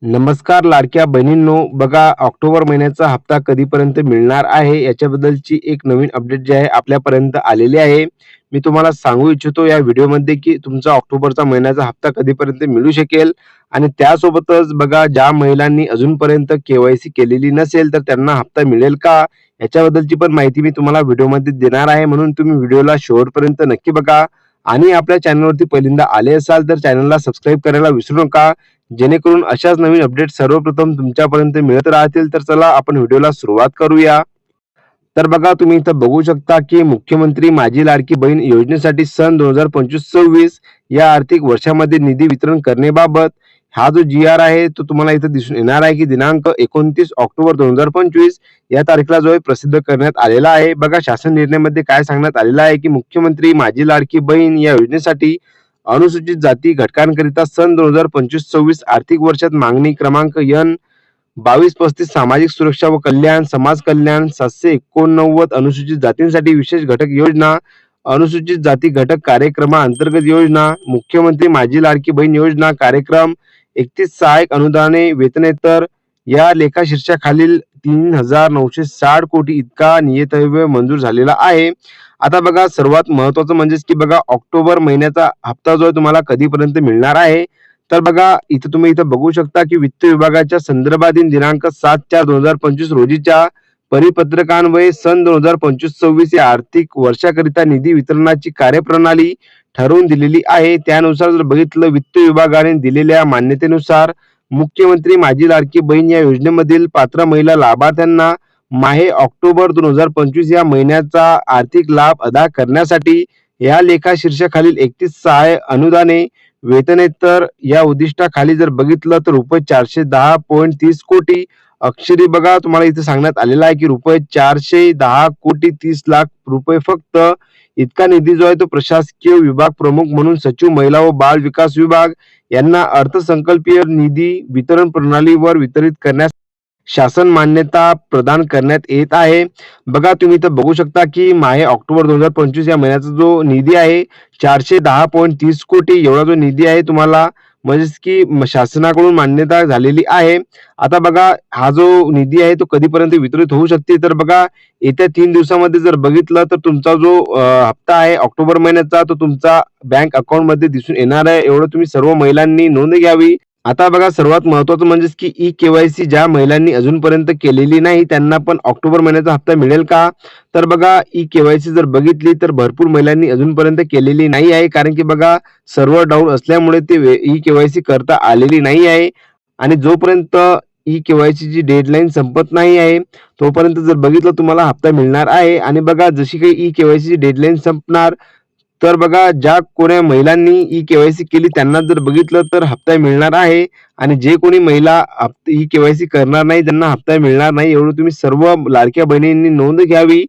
नमस्कार लाडक्या बहिणींनो, बघा ऑक्टोबर महिन्याचा हप्ता कधीपर्यंत मिळणार आहे याच्याबद्दलची एक नवीन अपडेट जी आहे आपल्यापर्यंत आलेली आहे. मी तुम्हाला सांगू इच्छितो या व्हिडिओमध्ये की तुमचा ऑक्टोबरचा महिन्याचा हप्ता कधीपर्यंत मिळू शकेल आणि त्यासोबतच बघा ज्या महिलांनी अजूनपर्यंत केवायसी केलेली नसेल तर त्यांना हप्ता मिळेल का याच्याबद्दलची पण माहिती मी तुम्हाला व्हिडिओमध्ये देणार आहे. म्हणून तुम्ही व्हिडिओला शेवटपर्यंत नक्की बघा आणि आपल्या चॅनलवरती पहिल्यांदा आले असाल तर चॅनलला सबस्क्राईब करायला विसरू नका, जेणेकरून अशाच नवीन अपडेट सर्वप्रथम तुमच्यापर्यंत मिळत राहतील. तर चला आपण व्हिडिओला सुरुवात करूया. तर बघा तुम्ही इथं बघू शकता की मुख्यमंत्री माझी लाडकी बहीण योजनेसाठी सन 2025-26 या आर्थिक वर्षामध्ये निधी वितरण करण्याबाबत हा जो जी-आर आहे तो तुम्हाला इथं दिसून येणार आहे की दिनांक 29 ऑक्टोबर 2025 या तारखेला जो आहे प्रसिद्ध करण्यात आलेला आहे. बघा शासन निर्णयामध्ये काय सांगण्यात आलेलं आहे की मुख्यमंत्री माझी लाडकी बहीण या योजनेसाठी अनुसूचित जाती घटकांकरिता सन 2025-26 आर्थिक वर्षात मागणी क्रमांक एन 2235 सामाजिक सुरक्षा व कल्याण समाज कल्याण 789 अनुसूचित जातींसाठी विशेष घटक योजना, अनुसूचित जाती घटक कार्यक्रमाअंतर्गत योजना, मुख्यमंत्री माझी लाडकी बहीण योजना कार्यक्रम 31 सहाय्यक अनुदाने वेतनेतर या लेखा शीर्षकाखालील 3960 कोटी इतका नियतव्य मंजूर झालेला आहे. आता बघा सर्वात महत्वाचं म्हणजेच की बघा ऑक्टोबर महिन्याचा हप्ता जो आहे तुम्हाला कधीपर्यंत मिळणार आहे. तर बघा इथे तुम्ही इथं बघू शकता की वित्त विभागाच्या संदर्भातील दिनांक 7/4/2025 रोजीच्या परिपत्रकान्वये सन 2025-26 या आर्थिक वर्षाकरिता निधी वितरणाची कार्यप्रणाली ठरवून दिलेली आहे. त्यानुसार जर बघितलं वित्त विभागाने दिलेल्या मान्यतेनुसार मुख्यमंत्री माझी लाडकी बहीण या योजनेमधील पात्र महिला लाभार्थ्यांना माहे ऑक्टोबर 2025 या महिन्याचा आर्थिक लाभ अदा करण्यासाठी या लेखा शीर्षकाखालील 31 सहाय्य अनुदाने वेतनेतर या उद्दिष्टाखाली जर बघितलं तर रुपये 410.30 कोटी अक्षरी बघा तुम्हाला इथे सांगण्यात आलेलं आहे की रुपये 410.30 कोटी रुपये फक्त इतका निधी जो आहे तो प्रशासकीय विभाग प्रमुख म्हणून सचिव महिला व बाल विकास विभाग यांना अर्थसंकल्पीय निधी वितरण प्रणालीवर वितरित करण्यास शासन मान्यता प्रदान करण्यात येत आहे. बघा तुम्ही इथं बघू शकता की माहे ऑक्टोबर 2025 या महिन्याचा जो निधी आहे 410.30 कोटी एवढा जो निधी आहे तुम्हाला म्हणजेच की शासनाकडून मान्यता झालेली आहे. आता बघा हा जो निधी आहे तो कधीपर्यंत वितरित होऊ शकते तर बघा येत्या 3 दिवसामध्ये जर बघितलं तर तुमचा जो हप्ता आहे ऑक्टोबर महिन्याचा तो तुमचा बँक अकाउंट मध्ये दिसून येणार आहे. एवढं तुम्ही सर्व महिलांनी नोंद घ्यावी. आता बघा सर्वात महत्वाचं म्हणजेच की ई केवायसी ज्या महिलांनी अजूनपर्यंत केलेली नाही त्यांना पण ऑक्टोबर महिन्याचा हप्ता मिळेल का? तर बघा ई केवायसी जर बघितली तर भरपूर महिलांनी अजूनपर्यंत केलेली नाही आहे, कारण की बघा सर्व्हर डाऊन असल्यामुळे ते ई केवायसी करता आलेली नाही आहे. आणि जोपर्यंत ई केवायसी ची डेडलाईन संपत नाही आहे तोपर्यंत जर बघितलं तुम्हाला हप्ता मिळणार आहे. आणि बघा जशी काही ई केवायसी ची डेडलाईन संपणार तर बघा ज्या कोण्या महिलांनी ई केवायसी केली त्यांना जर बघितलं तर हप्ता मिळणार आहे आणि जे कोणी महिला ई केवायसी करणार नाही त्यांना हप्ता मिळणार नाही. एवढं तुम्ही सर्व लाडक्या बहिणींनी नोंद घ्यावी.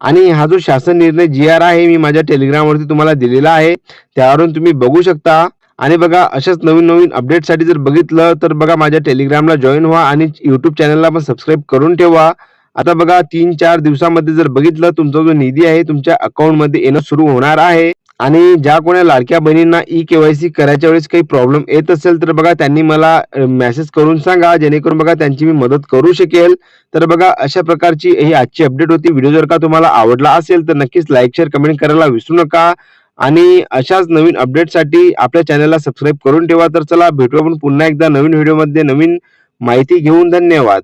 आणि हा जो शासन निर्णय जी-आर आहे मी माझ्या टेलिग्रामवरती तुम्हाला दिलेला आहे, त्यावरून तुम्ही बघू शकता. आणि बघा अशाच नवीन नवीन अपडेटसाठी जर बघितलं तर बघा माझ्या टेलिग्रामला जॉईन व्हा आणि यूट्यूब चॅनलला पण सबस्क्राईब करून ठेवा. आता बघा 3-4 दिवसामध्ये जर बघितलं तुमचा जो निधी आहे तुमच्या अकाउंटमध्ये येणं सुरू होणार आहे. आणि ज्या कोण्या लाडक्या बहिणींना ई केवायसी करायच्या वेळेस काही प्रॉब्लेम येत असेल तर बघा त्यांनी मला मेसेज करून सांगा, जेणेकरून बघा त्यांची मी मदत करू शकेल. तर बघा अशा प्रकारची ही आजची अपडेट होती. व्हिडिओ जर का तुम्हाला आवडला असेल तर नक्कीच लाईक शेअर कमेंट करायला विसरू नका आणि अशाच नवीन अपडेटसाठी आपल्या चॅनलला सबस्क्राईब करून ठेवा. तर चला भेटू आपण पुन्हा एकदा नवीन व्हिडिओमध्ये नवीन माहिती घेऊन. धन्यवाद.